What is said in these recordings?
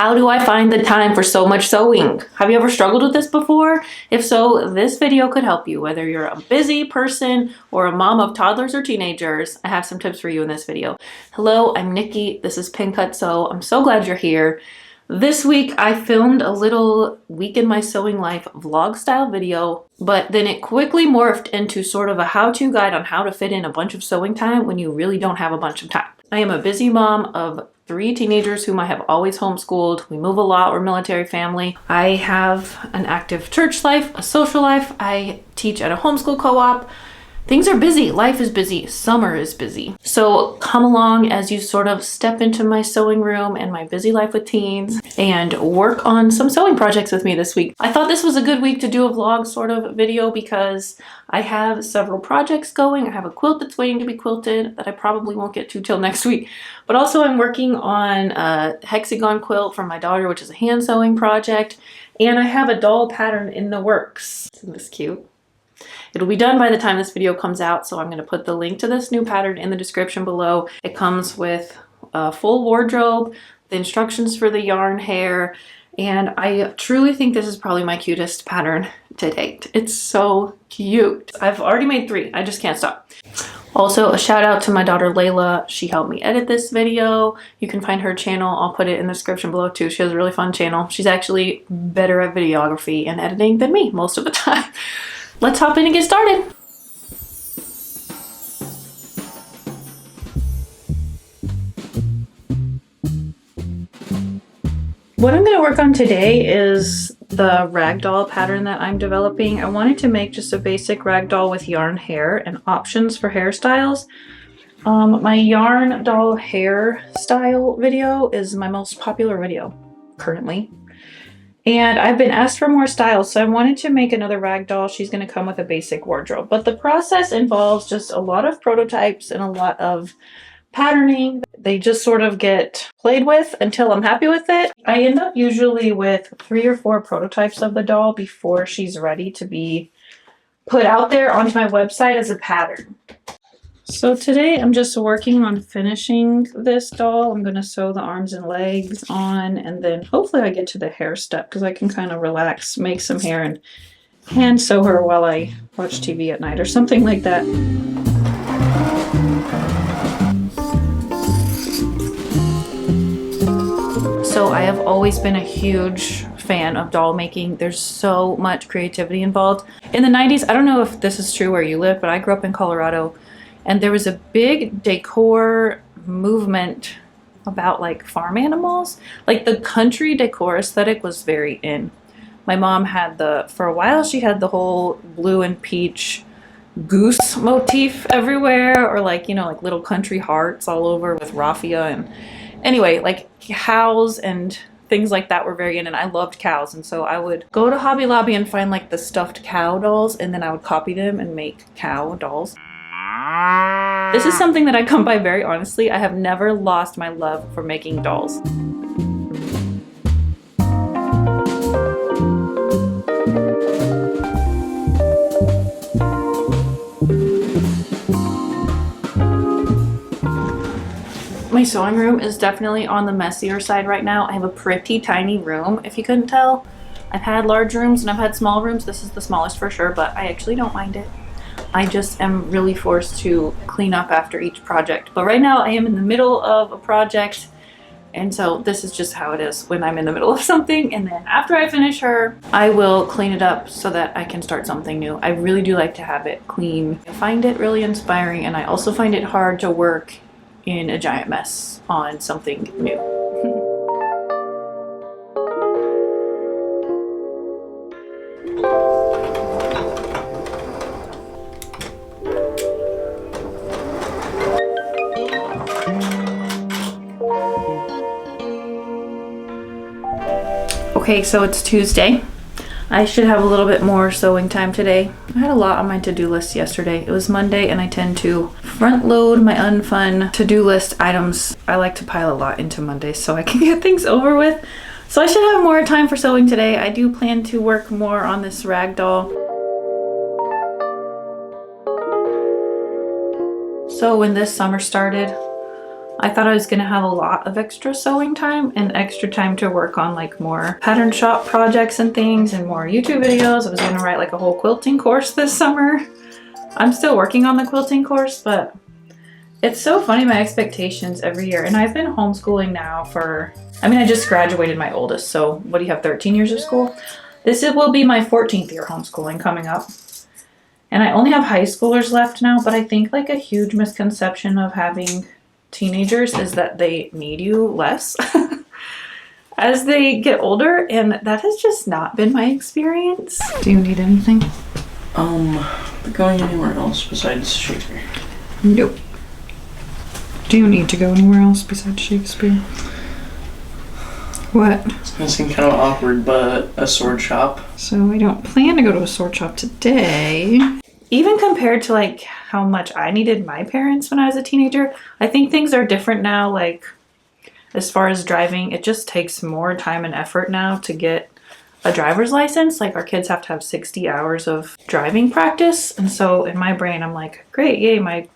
How do I find the time for so much sewing? Have you ever struggled with this before? If so, this video could help you. Whether you're a busy person or a mom of toddlers or teenagers, I have some tips for you in this video. Hello, I'm Nikki. This is Pin Cut Sew. I'm so glad you're here. This week I filmed a little week in my sewing life vlog style video, but then it quickly morphed into sort of a how-to guide on how to fit in a bunch of sewing time when you really don't have a bunch of time. I am a busy mom of 3 teenagers whom I have always homeschooled. We move a lot, we're a military family. I have an active church life, a social life. I teach at a homeschool co-op. Things are busy, life is busy, summer is busy. So come along as you sort of step into my sewing room and my busy life with teens and work on some sewing projects with me this week. I thought this was a good week to do a vlog sort of video because I have several projects going. I have a quilt that's waiting to be quilted that I probably won't get to till next week. But also I'm working on a hexagon quilt for my daughter, which is a hand sewing project. And I have a doll pattern in the works. Isn't this cute? It'll be done by the time this video comes out, so I'm going to put the link to this new pattern in the description below. It comes with a full wardrobe, the instructions for the yarn hair, and I truly think this is probably my cutest pattern to date. It's so cute. I've already made 3. I just can't stop. Also, a shout out to my daughter Layla. She helped me edit this video. You can find her channel. I'll put it in the description below too. She has a really fun channel. She's actually better at videography and editing than me most of the time. Let's hop in and get started. What I'm going to work on today is the ragdoll pattern that I'm developing. I wanted to make just a basic ragdoll with yarn hair and options for hairstyles. My yarn doll hairstyle video is my most popular video currently. And I've been asked for more styles, so I wanted to make another ragdoll. She's going to come with a basic wardrobe. But the process involves just a lot of prototypes and a lot of patterning. They just sort of get played with until I'm happy with it. I end up usually with 3 or 4 prototypes of the doll before she's ready to be put out there onto my website as a pattern. So today I'm just working on finishing this doll. I'm going to sew the arms and legs on, and then hopefully I get to the hair step because I can kind of relax, make some hair, and hand sew her while I watch TV at night or something like that. So I have always been a huge fan of doll making. There's so much creativity involved. In the 90s, I don't know if this is true where you live, but I grew up in Colorado. And there was a big decor movement about like farm animals. Like the country decor aesthetic was very in. My mom had for a while, she had the whole blue and peach goose motif everywhere, or like, you know, like little country hearts all over with raffia. And anyway, like cows and things like that were very in, and I loved cows. And so I would go to Hobby Lobby and find like the stuffed cow dolls, and then I would copy them and make cow dolls. This is something that I come by very honestly. I have never lost my love for making dolls. My sewing room is definitely on the messier side right now. I have a pretty tiny room, if you couldn't tell. I've had large rooms and I've had small rooms. This is the smallest for sure, but I actually don't mind it. I just am really forced to clean up after each project. But right now I am in the middle of a project, and so this is just how it is when I'm in the middle of something. And then after I finish her, I will clean it up so that I can start something new. I really do like to have it clean. I find it really inspiring, and I also find it hard to work in a giant mess on something new. Okay, so it's Tuesday. I should have a little bit more sewing time today. I had a lot on my to-do list yesterday. It was Monday, and I tend to front load my unfun to-do list items. I like to pile a lot into Mondays so I can get things over with. So I should have more time for sewing today. I do plan to work more on this ragdoll. So when this summer started, I thought I was gonna have a lot of extra sewing time and extra time to work on like more pattern shop projects and things and more YouTube videos. I was gonna write like a whole quilting course this summer. I'm still working on the quilting course, but it's so funny, my expectations every year. And I've been homeschooling now for, I mean, I just graduated my oldest. So what do you have, 13 years of school? This will be my 14th year homeschooling coming up. And I only have high schoolers left now, but I think like a huge misconception of having teenagers is that they need you less as they get older, and that has just not been my experience. Do you need anything? Going anywhere else besides Shakespeare? Nope. Do you need to go anywhere else besides Shakespeare? What? It's gonna seem kind of awkward, but a sword shop. So I don't plan to go to a sword shop today. Even compared to like how much I needed my parents when I was a teenager, I think things are different now. Like as far as driving, it just takes more time and effort now to get a driver's license. Like our kids have to have 60 hours of driving practice. And so in my brain, I'm like, great, yay, my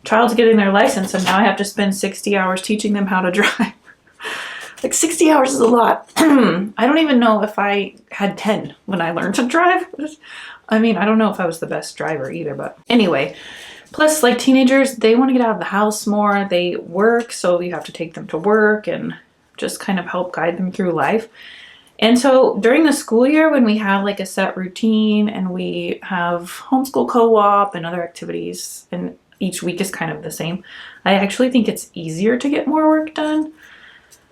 child's getting their license. And now I have to spend 60 hours teaching them how to drive. Like 60 hours is a lot. I don't even know if I had 10 when I learned to drive. I mean, I don't know if I was the best driver either, but anyway. Plus, like teenagers, they want to get out of the house more. They work, so you have to take them to work and just kind of help guide them through life. And so during the school year, when we have like a set routine and we have homeschool co-op and other activities, and each week is kind of the same, I actually think it's easier to get more work done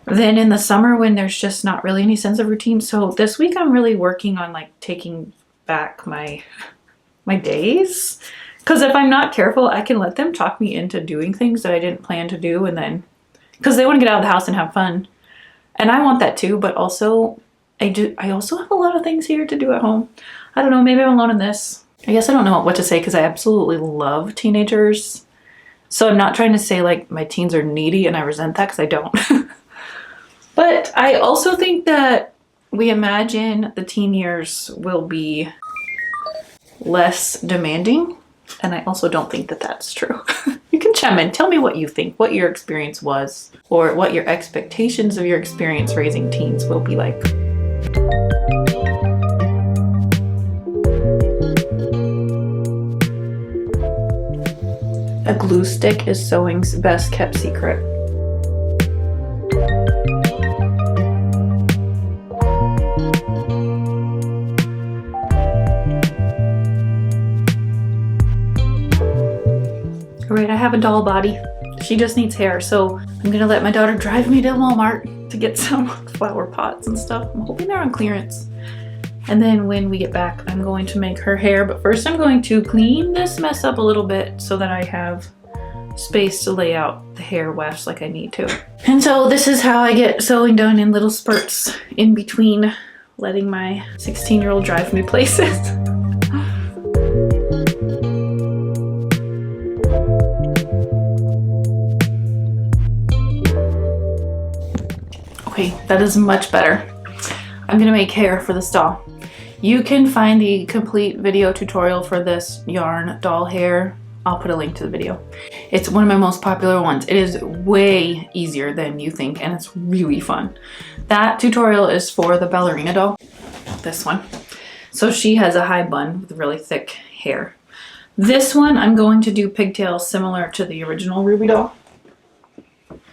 than in the summer when there's just not really any sense of routine. So this week I'm really working on like taking back my days, because if I'm not careful, I can let them talk me into doing things that I didn't plan to do, and then because they want to get out of the house and have fun, and I want that too, but also I also have a lot of things here to do at home. I don't know, maybe I'm alone in this. I guess I don't know what to say because I absolutely love teenagers, so I'm not trying to say like my teens are needy and I resent that, because I don't. But I also think that we imagine the teen years will be less demanding, and I also don't think that that's true. You can chime in, tell me what you think, what your experience was, or what your expectations of your experience raising teens will be like. A glue stick is sewing's best kept secret. All right, I have a doll body. She just needs hair, so I'm gonna let my daughter drive me to Walmart to get some flower pots and stuff. I'm hoping they're on clearance. And then when we get back, I'm going to make her hair, but first I'm going to clean this mess up a little bit so that I have space to lay out the hair wefts like I need to. And so this is how I get sewing done, in little spurts in between letting my 16-year-old drive me places. Okay, that is much better. I'm gonna make hair for this doll. You can find the complete video tutorial for this yarn doll hair. I'll put a link to the video. It's one of my most popular ones. It is way easier than you think, and it's really fun. That tutorial is for the ballerina doll, this one. So she has a high bun with really thick hair. This one, I'm going to do pigtails similar to the original Ruby doll.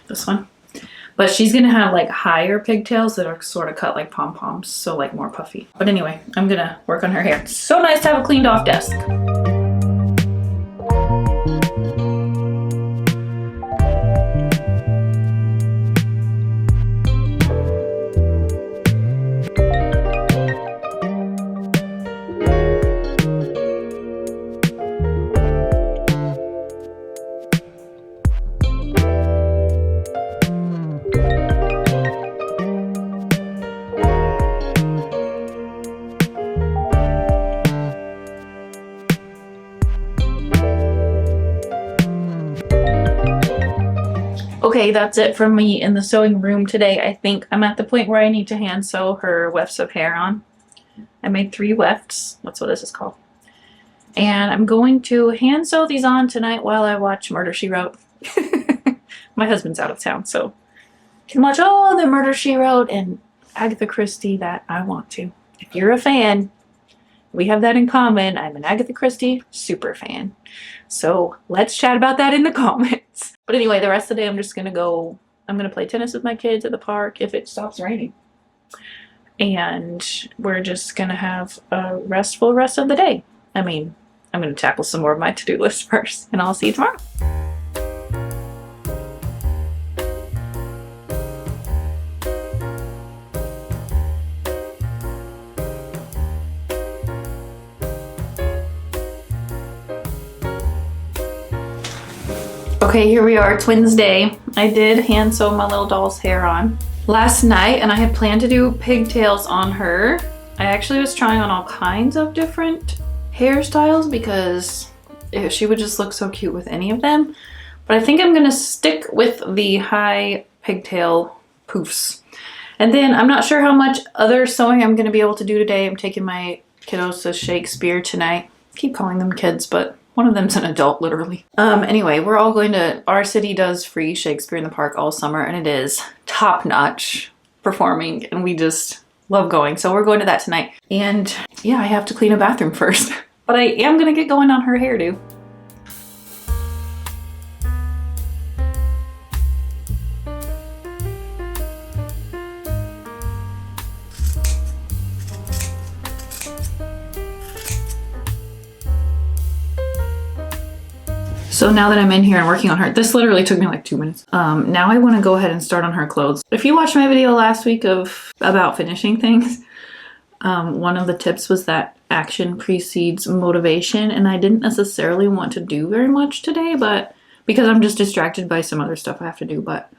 This one. But she's gonna have like higher pigtails that are sort of cut like pom-poms, so like more puffy. But anyway, I'm gonna work on her hair. It's so nice to have a cleaned off desk. Okay, that's it from me in the sewing room today. I think I'm at the point where I need to hand sew her wefts of hair on. I made 3 wefts. That's what this is called. And I'm going to hand sew these on tonight while I watch Murder, She Wrote. my husband's out of town, so I can watch all the Murder, She Wrote and Agatha Christie that I want to. If you're a fan, we have that in common. I'm an Agatha Christie super fan. So let's chat about that in the comments. But anyway, the rest of the day I'm just gonna play tennis with my kids at the park if it stops raining. And we're just gonna have a restful rest of the day. I mean, I'm gonna tackle some more of my to-do list first, and I'll see you tomorrow. Okay, here we are, Twins Day. I did hand sew my little doll's hair on last night, and I had planned to do pigtails on her. I actually was trying on all kinds of different hairstyles because she would just look so cute with any of them. But I think I'm gonna stick with the high pigtail poofs. And then I'm not sure how much other sewing I'm gonna be able to do today. I'm taking my kiddos to Shakespeare tonight. I keep calling them kids, but one of them's an adult, literally. Anyway, we're all going to, our city does free Shakespeare in the park all summer, and it is top-notch performing, and we just love going. So we're going to that tonight. And yeah, I have to clean a bathroom first. But I am gonna get going on her hairdo. So now that I'm in here and working on her, this literally took me like 2 minutes. Now I want to go ahead and start on her clothes. If you watched my video last week about finishing things, one of the tips was that action precedes motivation, and I didn't necessarily want to do very much today, but because I'm just distracted by some other stuff I have to do. But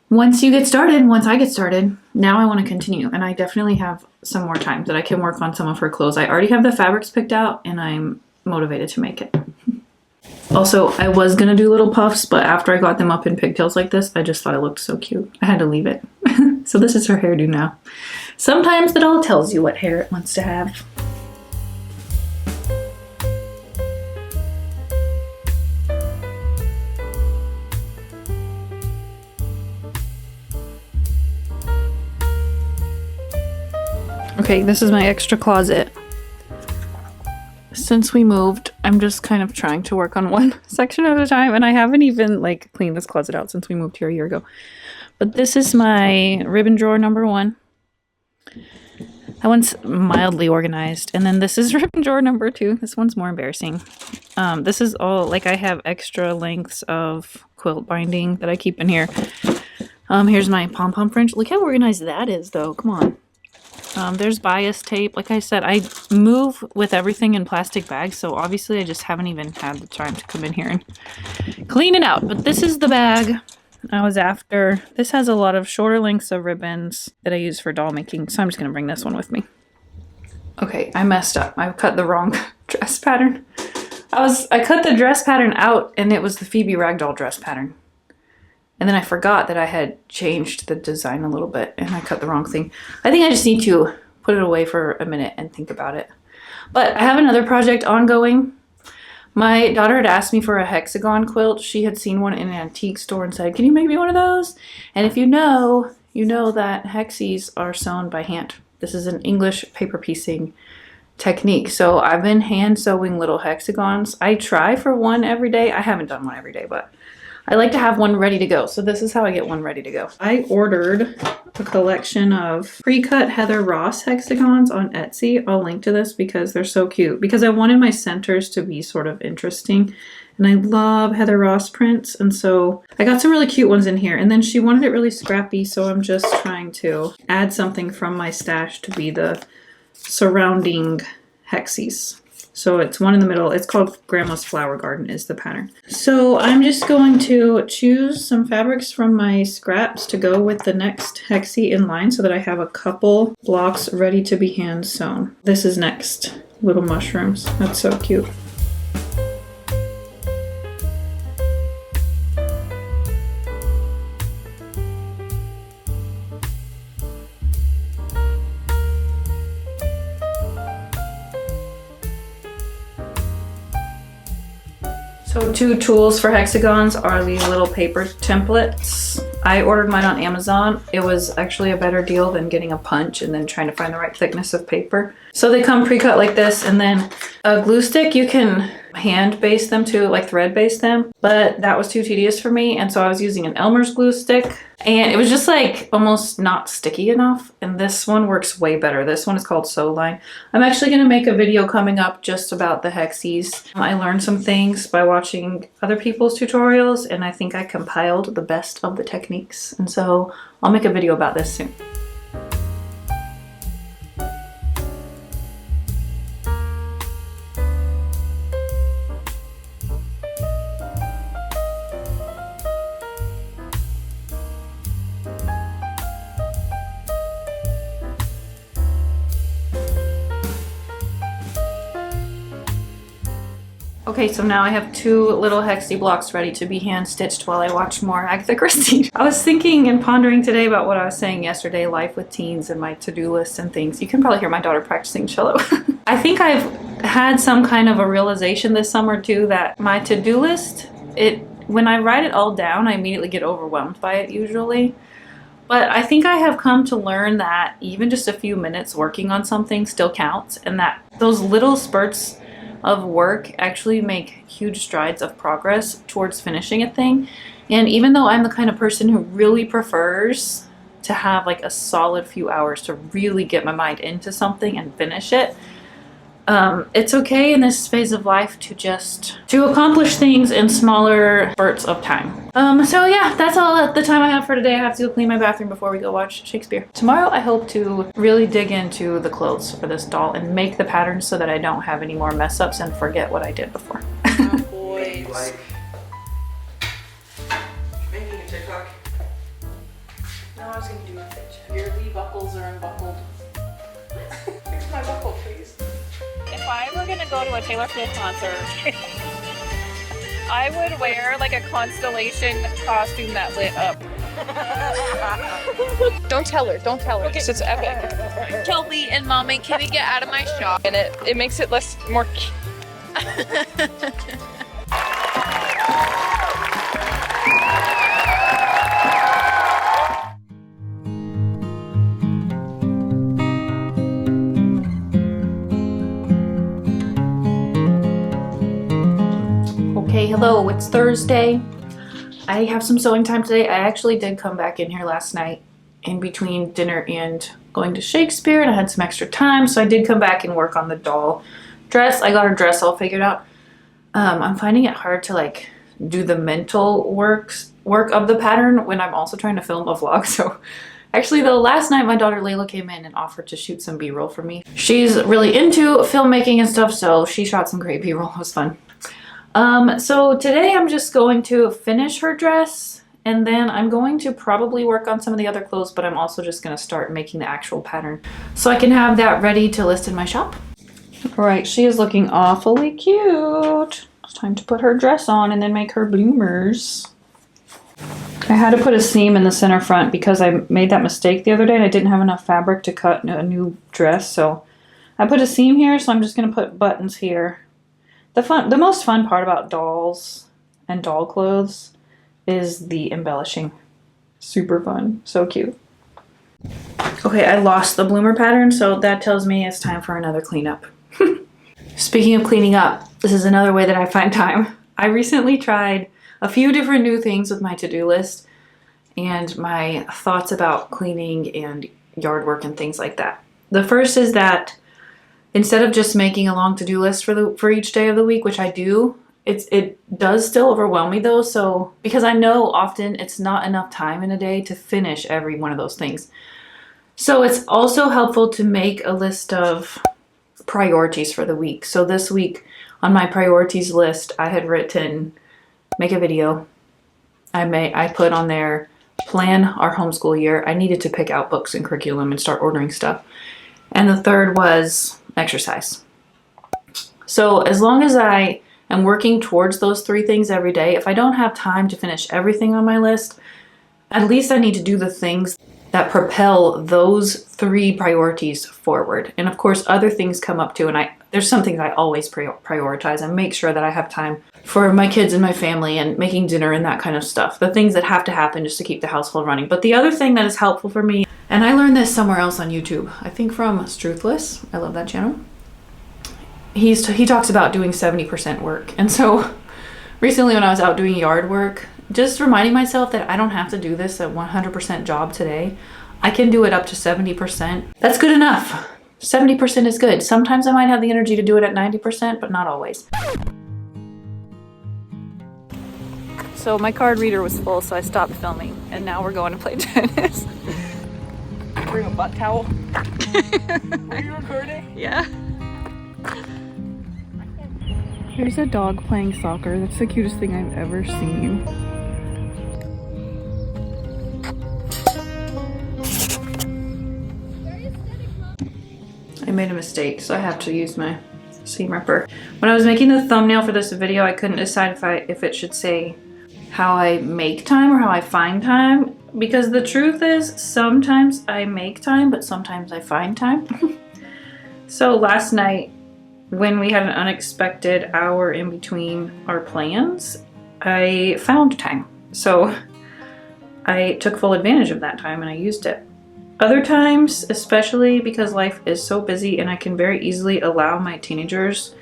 once I get started, now I want to continue, and I definitely have some more time that I can work on some of her clothes. I already have the fabrics picked out, and I'm motivated to make it. Also, I was gonna do little puffs, but after I got them up in pigtails like this, I just thought it looked so cute. I had to leave it. So this is her hairdo now. Sometimes the doll tells you what hair it wants to have. Okay, this is my extra closet. Since we moved, I'm just kind of trying to work on one section at a time, and I haven't even like cleaned this closet out since we moved here a year ago. But this is my ribbon drawer number 1. That one's mildly organized. And then this is ribbon drawer number 2. This one's more embarrassing. This is all, like, I have extra lengths of quilt binding that I keep in here. Here's my pom-pom fringe. Look how organized that is, though. Come on. There's bias tape. Like I said, I move with everything in plastic bags, so obviously I just haven't even had the time to come in here and clean it out. But this is the bag I was after. This has a lot of shorter lengths of ribbons that I use for doll making, so I'm just going to bring this one with me. Okay, I messed up. I cut the wrong dress pattern. I cut the dress pattern out, and it was the Phoebe Ragdoll dress pattern. And then I forgot that I had changed the design a little bit, and I cut the wrong thing. I think I just need to put it away for a minute and think about it. But I have another project ongoing. My daughter had asked me for a hexagon quilt. She had seen one in an antique store and said, "Can you make me one of those?" And if you know that hexies are sewn by hand. This is an English paper piecing technique. So I've been hand sewing little hexagons. I try for one every day. I haven't done one every day, but I like to have one ready to go. So this is how I get one ready to go. I ordered a collection of pre-cut Heather Ross hexagons on Etsy. I'll link to this because they're so cute. Because I wanted my centers to be sort of interesting. And I love Heather Ross prints. And so I got some really cute ones in here. And then she wanted it really scrappy. So I'm just trying to add something from my stash to be the surrounding hexies. So it's one in the middle. It's called Grandma's Flower Garden is the pattern. So I'm just going to choose some fabrics from my scraps to go with the next hexie in line so that I have a couple blocks ready to be hand sewn. This is next. Little mushrooms. That's so cute. So 2 tools for hexagons are these little paper templates. I ordered mine on Amazon. It was actually a better deal than getting a punch and then trying to find the right thickness of paper. So they come pre-cut like this, and then a glue stick, you can hand baste them too, like thread baste them, but that was too tedious for me, and so I was using an Elmer's glue stick, and it was just like almost not sticky enough, and this one works way better. This one is called Sew Line. I'm actually going to make a video coming up just about the hexies. I learned some things by watching other people's tutorials, and I think I compiled the best of the techniques, and so I'll make a video about this soon. Okay, so now I have 2 little hexie blocks ready to be hand stitched while I watch more Agatha Christie. I was thinking and pondering today about what I was saying yesterday, life with teens and my to-do lists and things. You can probably hear my daughter practicing cello. I think I've had some kind of a realization this summer too that my to-do list, when I write it all down, I immediately get overwhelmed by it usually. But I think I have come to learn that even just a few minutes working on something still counts, and that those little spurts of work actually make huge strides of progress towards finishing a thing. And even though I'm the kind of person who really prefers to have like a solid few hours to really get my mind into something and finish it, it's okay in this phase of life to accomplish things in smaller spurts of time. So yeah, that's all the time I have for today. I have to go clean my bathroom before we go watch Shakespeare. Tomorrow I hope to really dig into the clothes for this doll and make the patterns so that I don't have any more mess ups and forget what I did before. Oh, boys. Like making a TikTok? No, I was gonna do a fit check. Your V buckles are unbuckled. Fix my buckle, please. If I were gonna go to a Taylor Swift concert, I would wear like a constellation costume that lit up. Don't tell her. Don't tell her. Okay. It's epic. Kelby and Mommy, can we get out of my shop? And it makes it more. Okay, hello, it's Thursday. I have some sewing time today. I actually did come back in here last night in between dinner and going to Shakespeare, and I had some extra time, so I did come back and work on the doll dress. I got her dress all figured out. I'm finding it hard to like do the mental work of the pattern when I'm also trying to film a vlog. So actually though, last night my daughter Layla came in and offered to shoot some b-roll for me. She's really into filmmaking and stuff, so she shot some great b-roll. It was fun. So today I'm just going to finish her dress, and then I'm going to probably work on some of the other clothes, but I'm also just going to start making the actual pattern so I can have that ready to list in my shop. All right, she is looking awfully cute. It's time to put her dress on and then make her bloomers. I had to put a seam in the center front because I made that mistake the other day and I didn't have enough fabric to cut a new dress, so I put a seam here, so I'm just going to put buttons here. The most fun part about dolls and doll clothes is the embellishing. Super fun. So cute. Okay, I lost the bloomer pattern, so that tells me it's time for another cleanup. Speaking of cleaning up, this is another way that I find time. I recently tried a few different new things with my to-do list and my thoughts about cleaning and yard work and things like that. The first is that instead of just making a long to-do list for each day of the week, which I do, it does still overwhelm me though. So because I know often it's not enough time in a day to finish every one of those things. So it's also helpful to make a list of priorities for the week. So this week on my priorities list, I had written make a video. I put on there plan our homeschool year. I needed to pick out books and curriculum and start ordering stuff. And the third was exercise. So as long as I am working towards those 3 things every day, if I don't have time to finish everything on my list, at least I need to do the things that propel those 3 priorities forward. And of course, other things come up too. And there's something I always prioritize and make sure that I have time for my kids and my family and making dinner and that kind of stuff. The things that have to happen just to keep the household running. But the other thing that is helpful for me, and I learned this somewhere else on YouTube, I think from Struthless. I love that channel. He talks about doing 70% work. And so recently when I was out doing yard work, just reminding myself that I don't have to do this at 100% job today. I can do it up to 70%. That's good enough. 70% is good. Sometimes I might have the energy to do it at 90%, but not always. So my card reader was full, so I stopped filming, and now we're going to play tennis. Bring a butt towel. Are you recording? Yeah. Here's a dog playing soccer. That's the cutest thing I've ever seen. I made a mistake, so I have to use my seam ripper. When I was making the thumbnail for this video, I couldn't decide if it should say how I make time or how I find time, because the truth is sometimes I make time, but sometimes I find time. So last night, when we had an unexpected hour in between our plans, I found time. So I took full advantage of that time and I used it. Other times, especially because life is so busy and I can very easily allow my teenagers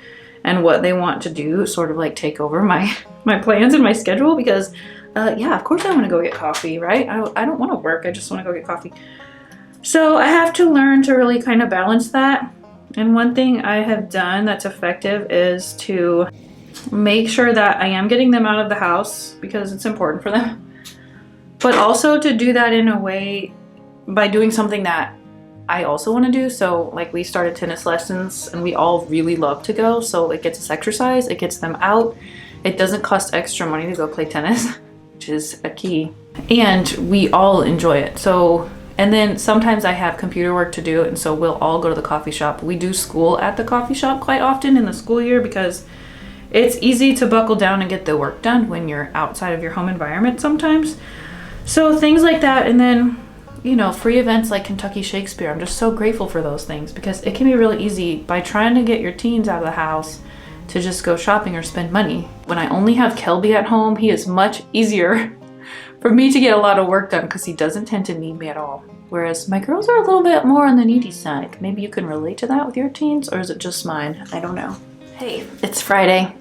and what they want to do sort of like take over my plans and my schedule, because yeah, of course I want to go get coffee, right? I don't want to work, I just want to go get coffee. So I have to learn to really kind of balance that. And one thing I have done that's effective is to make sure that I am getting them out of the house because it's important for them, but also to do that in a way by doing something that I also want to do. So like we started tennis lessons and we all really love to go. So it gets us exercise, it gets them out. It doesn't cost extra money to go play tennis, which is a key. And we all enjoy it. So, and then sometimes I have computer work to do, and so we'll all go to the coffee shop. We do school at the coffee shop quite often in the school year because it's easy to buckle down and get the work done when you're outside of your home environment sometimes. So things like that. And then, you know, free events like Kentucky Shakespeare. I'm just so grateful for those things because it can be really easy by trying to get your teens out of the house to just go shopping or spend money. When I only have Kelby at home, he is much easier for me to get a lot of work done because he doesn't tend to need me at all. Whereas my girls are a little bit more on the needy side. Maybe you can relate to that with your teens, or is it just mine? I don't know. Hey, it's Friday.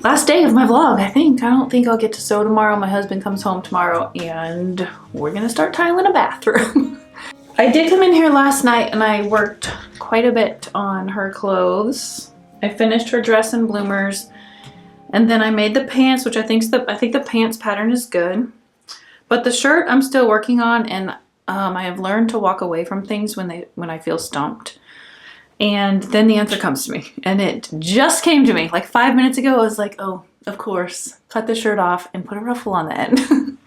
Last day of my vlog, I think. I don't think I'll get to sew tomorrow. My husband comes home tomorrow and we're gonna start tiling a bathroom. I did come in here last night and I worked quite a bit on her clothes. I finished her dress and bloomers, and then I made the pants, which I think the pants pattern is good. But the shirt I'm still working on, and I have learned to walk away from things when I feel stumped. And then the answer comes to me, and it just came to me like 5 minutes ago. I was like, oh, of course, cut the shirt off and put a ruffle on the end.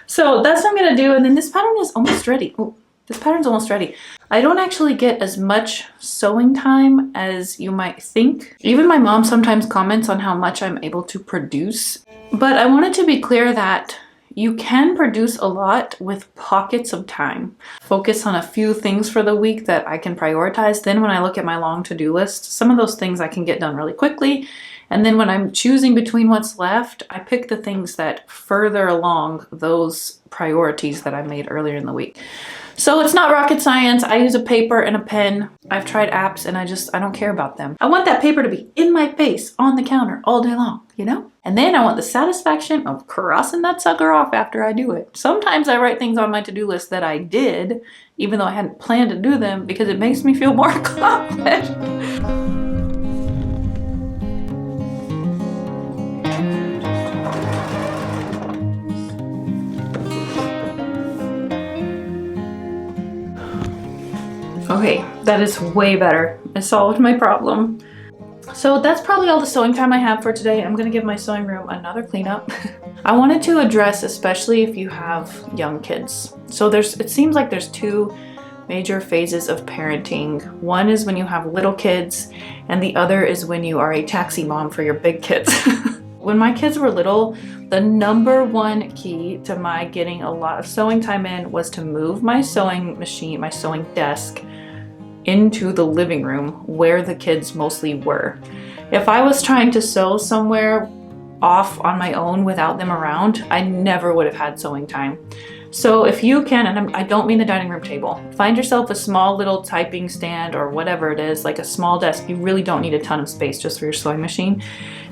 So that's what I'm gonna do. And then this pattern is almost ready. Ooh, this pattern's almost ready. I don't actually get as much sewing time as you might think. Even my mom sometimes comments on how much I'm able to produce. But I wanted to be clear that you can produce a lot with pockets of time. Focus on a few things for the week that I can prioritize. Then when I look at my long to-do list, some of those things I can get done really quickly. And then when I'm choosing between what's left, I pick the things that further along those priorities that I made earlier in the week. So it's not rocket science. I use a paper and a pen. I've tried apps and I don't care about them. I want that paper to be in my face on the counter all day long, you know? And then I want the satisfaction of crossing that sucker off after I do it. Sometimes I write things on my to-do list that I did, even though I hadn't planned to do them, because it makes me feel more accomplished. Okay, that is way better. I solved my problem. So that's probably all the sewing time I have for today. I'm gonna give my sewing room another cleanup. I wanted to address, especially if you have young kids. So it seems like there's two major phases of parenting. One is when you have little kids, and the other is when you are a taxi mom for your big kids. When my kids were little, the #1 key to my getting a lot of sewing time in was to move my sewing machine, my sewing desk, into the living room where the kids mostly were. If I was trying to sew somewhere off on my own without them around, I never would have had sewing time. So if you can, and I don't mean the dining room table, find yourself a small little typing stand or whatever it is, like a small desk. You really don't need a ton of space just for your sewing machine.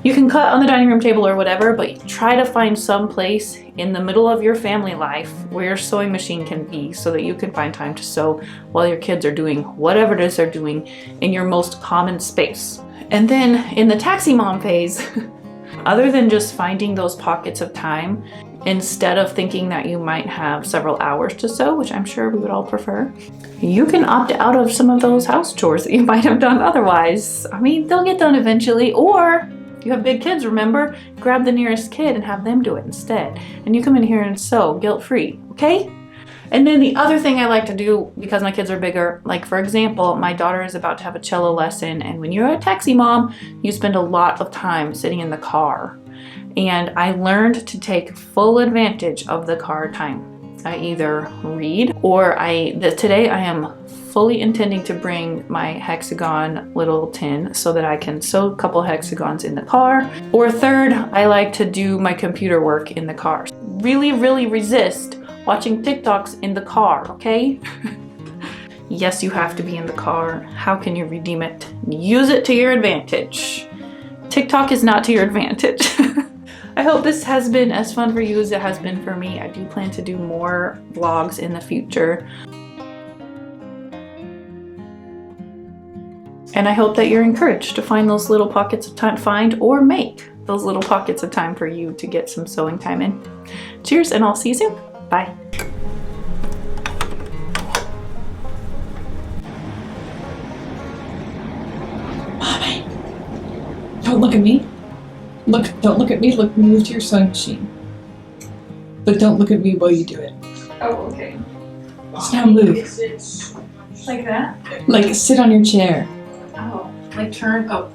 You can cut on the dining room table or whatever, but try to find some place in the middle of your family life where your sewing machine can be so that you can find time to sew while your kids are doing whatever it is they're doing in your most common space. And then in the taxi mom phase, other than just finding those pockets of time, instead of thinking that you might have several hours to sew, which I'm sure we would all prefer, you can opt out of some of those house chores that you might have done otherwise. I mean, they'll get done eventually, or if you have big kids, remember, grab the nearest kid and have them do it instead. And you come in here and sew guilt-free, okay? And then the other thing I like to do, because my kids are bigger, like for example, my daughter is about to have a cello lesson, and when you're a taxi mom, you spend a lot of time sitting in the car. And I learned to take full advantage of the car time. I either read or today I am fully intending to bring my hexagon little tin so that I can sew a couple hexagons in the car. Or third, I like to do my computer work in the car. Really, really resist watching TikToks in the car, okay? Yes, you have to be in the car. How can you redeem it? Use it to your advantage. TikTok is not to your advantage. I hope this has been as fun for you as it has been for me. I do plan to do more vlogs in the future. And I hope that you're encouraged to find those little pockets of time, find or make those little pockets of time for you to get some sewing time in. Cheers, and I'll see you soon. Bye. Mommy, don't look at me. Don't look at me. Move to your sewing machine. But don't look at me while you do it. Oh, okay. Just now move. Like that? Like sit on your chair. Oh, like turn, oh.